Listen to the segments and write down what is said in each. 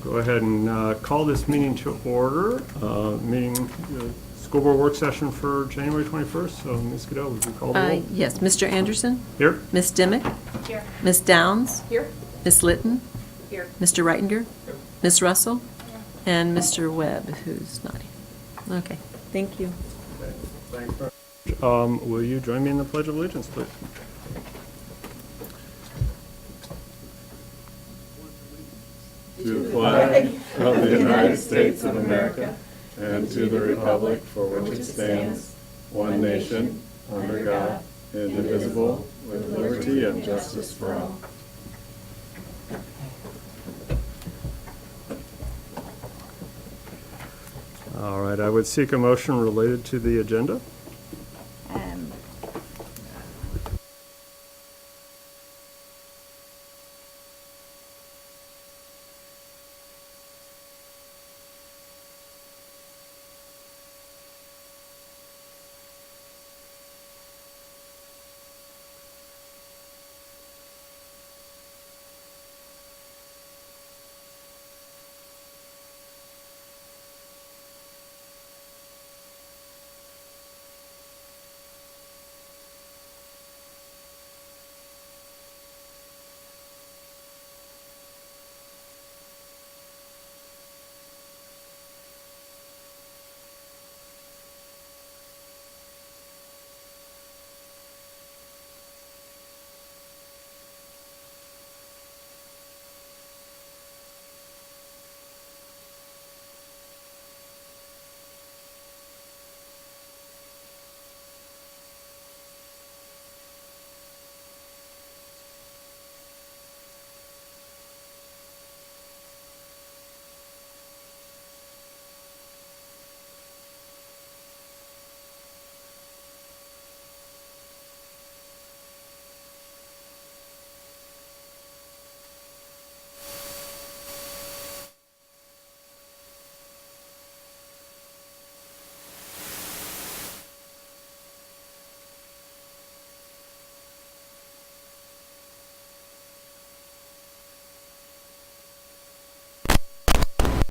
Go ahead and call this meeting to order. School board work session for January 21st. So, Ms. Goodell, would you call the roll? Yes, Mr. Anderson? Here. Ms. Dimick? Here. Ms. Downs? Here. Ms. Litton? Here. Mr. Reitinger? Here. Ms. Russell? And Mr. Webb, who's not here. Okay, thank you. Okay, thanks very much. Will you join me in the Pledge of Allegiance, please? To the flag of the United States of America and to the republic for which it stands, one nation, under God, indivisible, with liberty and justice for all. All right, I would seek a motion related to the agenda.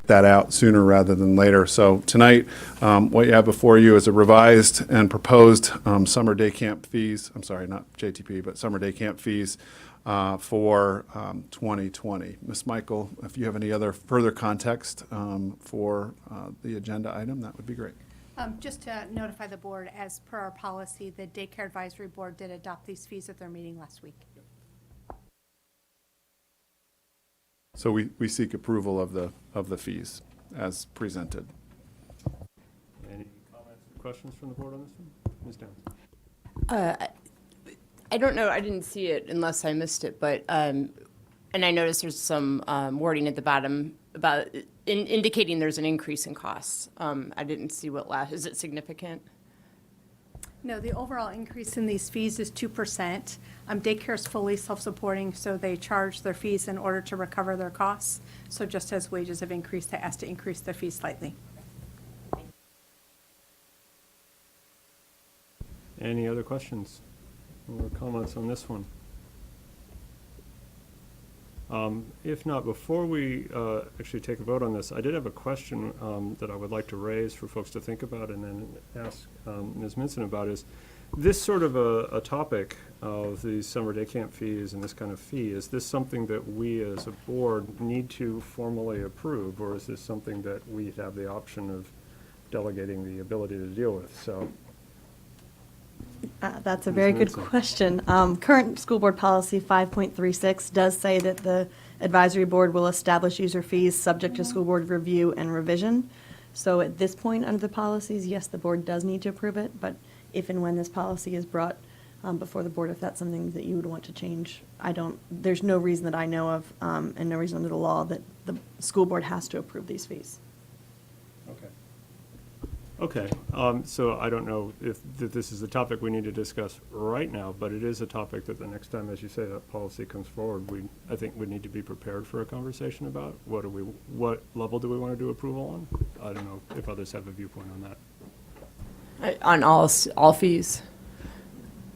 That out sooner rather than later. So tonight, what you have before you is a revised and proposed summer day camp fees. I'm sorry, not JTP, but summer day camp fees for 2020. Ms. Michael, if you have any other further context for the agenda item, that would be great. Just to notify the board, as per our policy, the Daycare Advisory Board did adopt these fees at their meeting last week. So we seek approval of the fees as presented. Any comments or questions from the board on this one? Ms. Downs? I don't know, I didn't see it unless I missed it, but, and I noticed there's some wording at the bottom about indicating there's an increase in costs. I didn't see is it significant? No, the overall increase in these fees is 2%. Daycare is fully self-supporting, so they charge their fees in order to recover their costs. So just as wages have increased, they asked to increase their fees slightly. Any other questions or comments on this one? If not, before we actually take a vote on this, I did have a question that I would like to raise for folks to think about and then ask Ms. Minson about is this sort of a topic of these summer day camp fees and this kind of fee, is this something that we as a board need to formally approve, or is this something that we have the option of delegating the ability to deal with? So. That's a very good question. Current school board policy 5.36 does say that the advisory board will establish user fees subject to school board review and revision. So at this point under the policies, yes, the board does need to approve it, but if and when this policy is brought before the board, if that's something that you would want to change, there's no reason that I know of, and no reason under the law that the school board has to approve these fees. Okay, so I don't know if this is a topic we need to discuss right now, but it is a topic that the next time, as you say, that policy comes forward, I think we need to be prepared for a conversation about. What level do we want to do approval on? I don't know if others have a viewpoint on that. On all fees?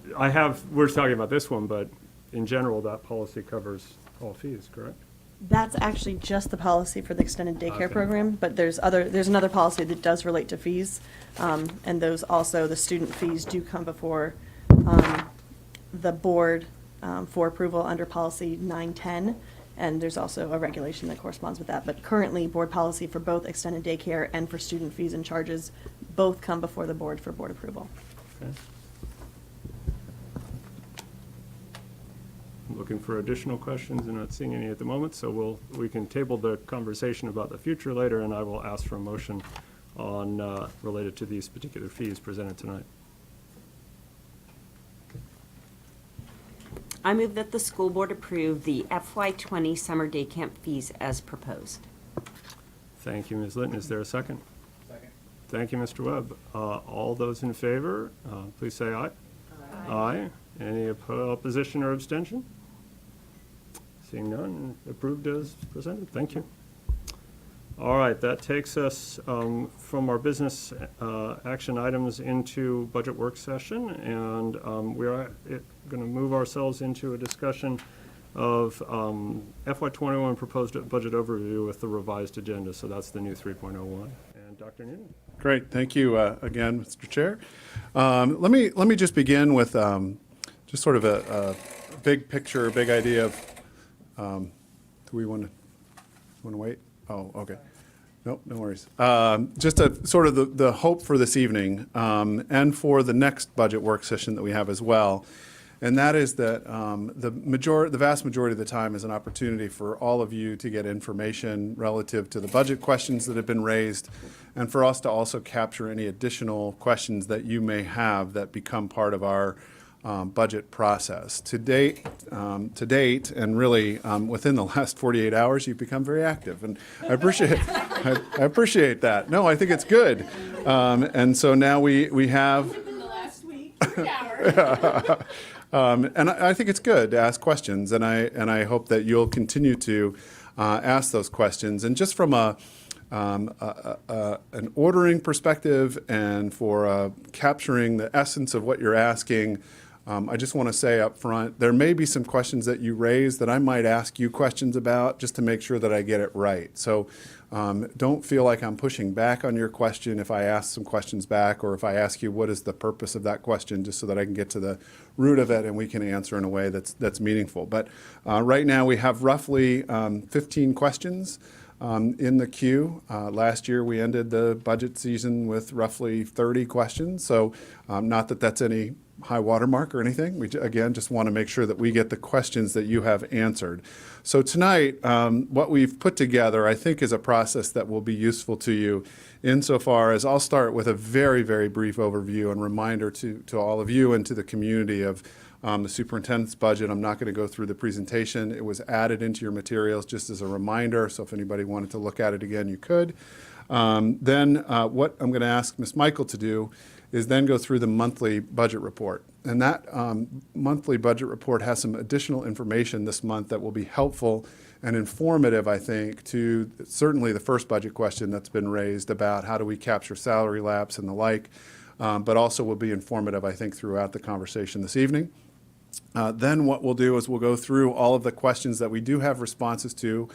We're talking about this one, but in general, that policy covers all fees, correct? That's actually just the policy for the extended daycare Okay. program, but there's another policy that does relate to fees. And those also, the student fees do come before the board for approval under policy 910. And there's also a regulation that corresponds with that. But currently, board policy for both extended daycare and for student fees and charges both come before the board for board approval. Okay. Looking for additional questions and not seeing any at the moment, so we can table the conversation about the future later, and I will ask for a motion on, related to these particular fees presented tonight. I move that the school board approve the FY20 summer day camp fees as proposed. Thank you, Ms. Litton. Is there a second? Second. Thank you, Mr. Webb. All those in favor, please say aye. Aye. Any opposition or abstention? Seeing none, approved as presented. Thank you. All right, that takes us from our business action items into budget work session, and we are going to move ourselves into a discussion of FY21 proposed budget overview with the revised agenda. So that's the new 3.01. And Dr. Newton. Great, thank you again, Mr. Chair. Let me just begin with just sort of a big picture, a big idea of. Do we want to wait? Oh, okay. Nope, no worries. Just a sort of the hope for this evening and for the next budget work session that we have as well. And that is that the vast majority of the time is an opportunity for all of you to get information relative to the budget questions that have been raised, and for us to also capture any additional questions that you may have that become part of our budget process. To date, and really within the last 48 hours, you've become very active, and I appreciate I appreciate that. No, I think it's good, and so now we have. Within the last week, 3 hours. And I think it's good to ask questions, and I hope that you'll continue to ask those questions. And just from an ordering perspective and for capturing the essence of what you're asking, I just want to say up front, there may be some questions that you raise that I might ask you questions about just to make sure that I get it right. So don't feel like I'm pushing back on your question if I ask some questions back, or if I ask you what is the purpose of that question, just so that I can get to the root of it and we can answer in a way that's meaningful. But right now we have roughly 15 questions in the queue. Last year we ended the budget season with roughly 30 questions. So not that that's any high watermark or anything. We, again, just want to make sure that we get the questions that you have answered. So tonight, what we've put together, I think, is a process that will be useful to you insofar as I'll start with a very, very brief overview and reminder to all of you and to the community of the superintendent's budget. I'm not going to go through the presentation. It was added into your materials just as a reminder, so if anybody wanted to look at it again, you could. Then what I'm going to ask Ms. Michael to do is then go through the monthly budget report. And that monthly budget report has some additional information this month that will be helpful and informative, I think, to certainly the first budget question that's been raised about how do we capture salary lapse and the like, but also will be informative, I think, throughout the conversation this evening. Then what we'll do is we'll go through all of the questions that we do have responses to.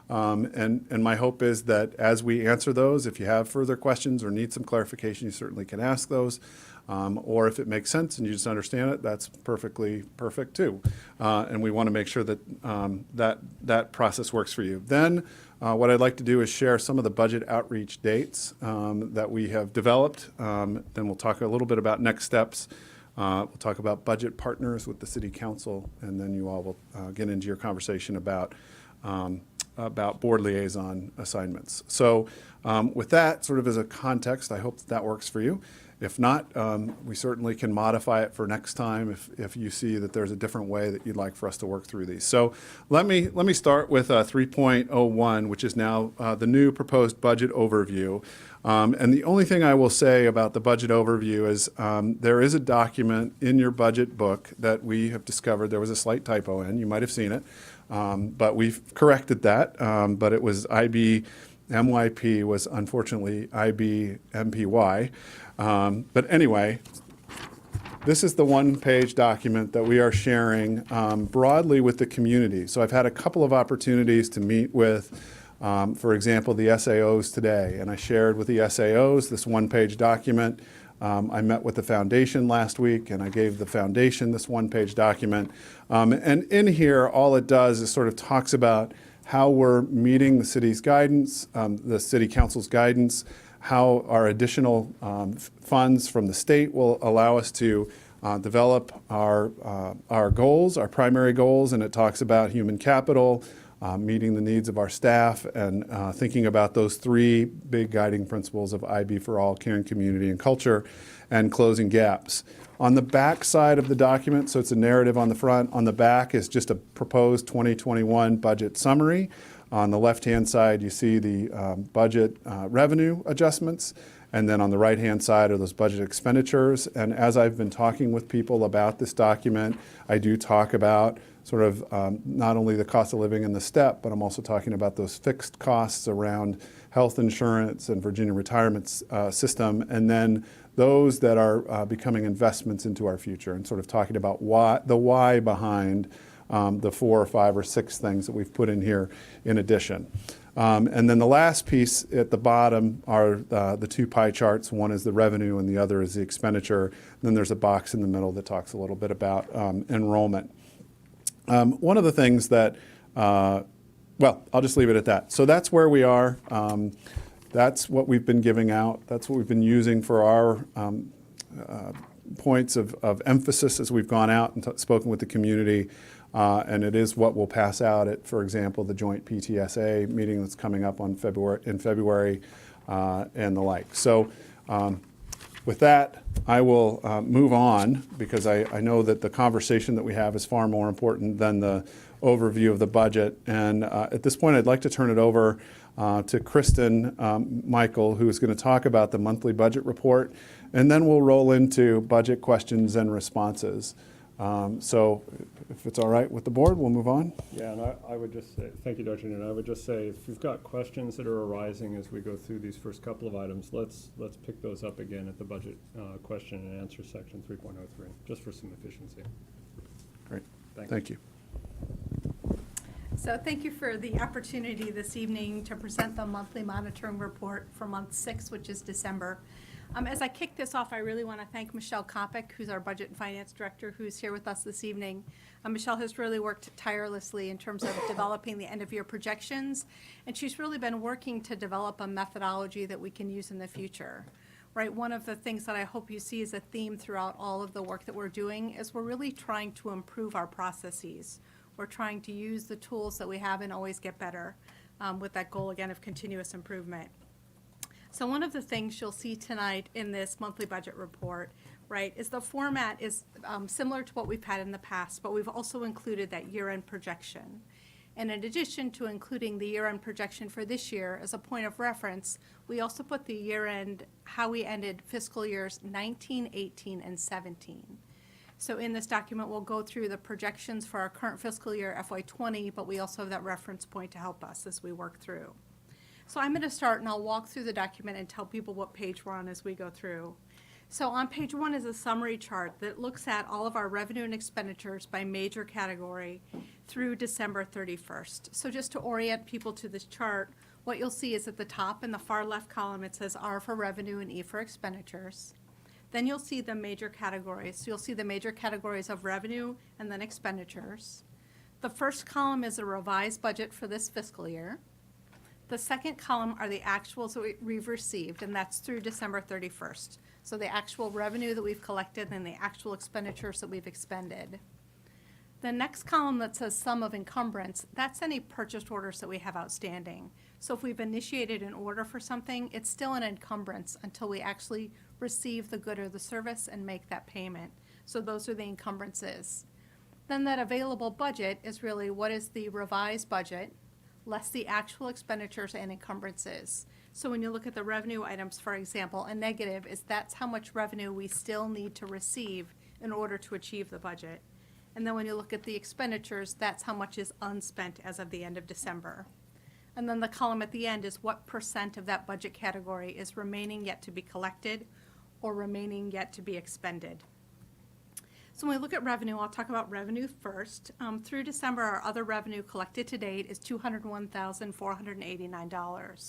And my hope is that as we answer those, if you have further questions or need some clarification, you certainly can ask those. Or if it makes sense and you just understand it, that's perfectly perfect too. And we want to make sure that that process works for you. Then what I'd like to do is share some of the budget outreach dates that we have developed. Then we'll talk a little bit about next steps. We'll talk about budget partners with the City Council, and then you all will get into your conversation about board liaison assignments. So with that sort of as a context, I hope that works for you. If not, we certainly can modify it for next time if you see that there's a different way that you'd like for us to work through these. So let me start with 3.01, which is now the new proposed budget overview. And the only thing I will say about the budget overview is there is a document in your budget book that we have discovered there was a slight typo in. You might have seen it, but we've corrected that. But it was IBMYP was unfortunately IBMPY. But anyway, this is the one-page document that we are sharing broadly with the community. So I've had a couple of opportunities to meet with, for example, the SAOs today, and I shared with the SAOs this one-page document. I met with the foundation last week, and I gave the foundation this one-page document. And in here, all it does is sort of talks about how we're meeting the city's guidance, the city council's guidance, how our additional funds from the state will allow us to develop our goals, our primary goals, and it talks about human capital, meeting the needs of our staff, and thinking about those three big guiding principles of IB for all, caring community and culture, and closing gaps. On the back side of the document, so it's a narrative on the front, on the back is just a proposed 2021 budget summary. On the left-hand side, you see the budget revenue adjustments, and then on the right-hand side are those budget expenditures. And as I've been talking with people about this document, I do talk about sort of not only the cost of living and the STEP, but I'm also talking about those fixed costs around health insurance and Virginia retirement system, and then those that are becoming investments into our future, and sort of talking about the why behind the 4 or 5 or 6 things that we've put in here in addition. And then the last piece at the bottom are the 2 pie charts. One is the revenue and the other is the expenditure. Then there's a box in the middle that talks a little bit about enrollment. One of the things that, well, I'll just leave it at that. So that's where we are. That's what we've been giving out. That's what we've been using for our points of emphasis as we've gone out and spoken with the community. And it is what we'll pass out at, for example, the joint PTSA meeting that's coming up in February, and the like. So with that, I will move on, because I know that the conversation that we have is far more important than the overview of the budget. And at this point, I'd like to turn it over to Kristen Michael, who is going to talk about the monthly budget report, and then we'll roll into budget questions and responses. So if it's all right with the board, we'll move on. Yeah, and I would just say, thank you, Dr. Noonan. I would just say, if you've got questions that are arising as we go through these first couple of items, let's pick those up again at the budget question and answer section 3.03, just for some efficiency. Great, Thanks. thank you. So thank you for the opportunity this evening to present the monthly monitoring report for month 6, which is December. As I kick this off, I really want to thank Michelle Kopic, who's our Budget and Finance Director, who's here with us this evening. Michelle has really worked tirelessly in terms of developing the end-of-year projections, and she's really been working to develop a methodology that we can use in the future. Right, one of the things that I hope you see as a theme throughout all of the work that we're doing is we're really trying to improve our processes. We're trying to use the tools that we have and always get better, with that goal, again, of continuous improvement. So one of the things you'll see tonight in this monthly budget report, right, is the format is similar to what we've had in the past, but we've also included that year-end projection. And in addition to including the year-end projection for this year as a point of reference, we also put the year-end, how we ended fiscal years 19, 18, and 17. So in this document, we'll go through the projections for our current fiscal year, FY20, but we also have that reference point to help us as we work through. So I'm going to start, and I'll walk through the document and tell people what page we're on as we go through. So on page 1 is a summary chart that looks at all of our revenue and expenditures by major category through December 31st. So just to orient people to this chart, what you'll see is at the top in the far left column, it says R for revenue and E for expenditures. Then you'll see the major categories. So you'll see the major categories of revenue and then expenditures. The first column is a revised budget for this fiscal year. The second column are the actuals that we've received, and that's through December 31st. So the actual revenue that we've collected and the actual expenditures that we've expended. The next column that says sum of encumbrance, that's any purchase orders that we have outstanding. So if we've initiated an order for something, it's still an encumbrance until we actually receive the good or the service and make that payment. So those are the encumbrances. Then that available budget is really what is the revised budget less the actual expenditures and encumbrances. So when you look at the revenue items, for example, a negative is that's how much revenue we still need to receive in order to achieve the budget. And then when you look at the expenditures, that's how much is unspent as of the end of December. And then the column at the end is what % of that budget category is remaining yet to be collected or remaining yet to be expended. So when we look at revenue, I'll talk about revenue first. Through December, our other revenue collected to date is $201,489.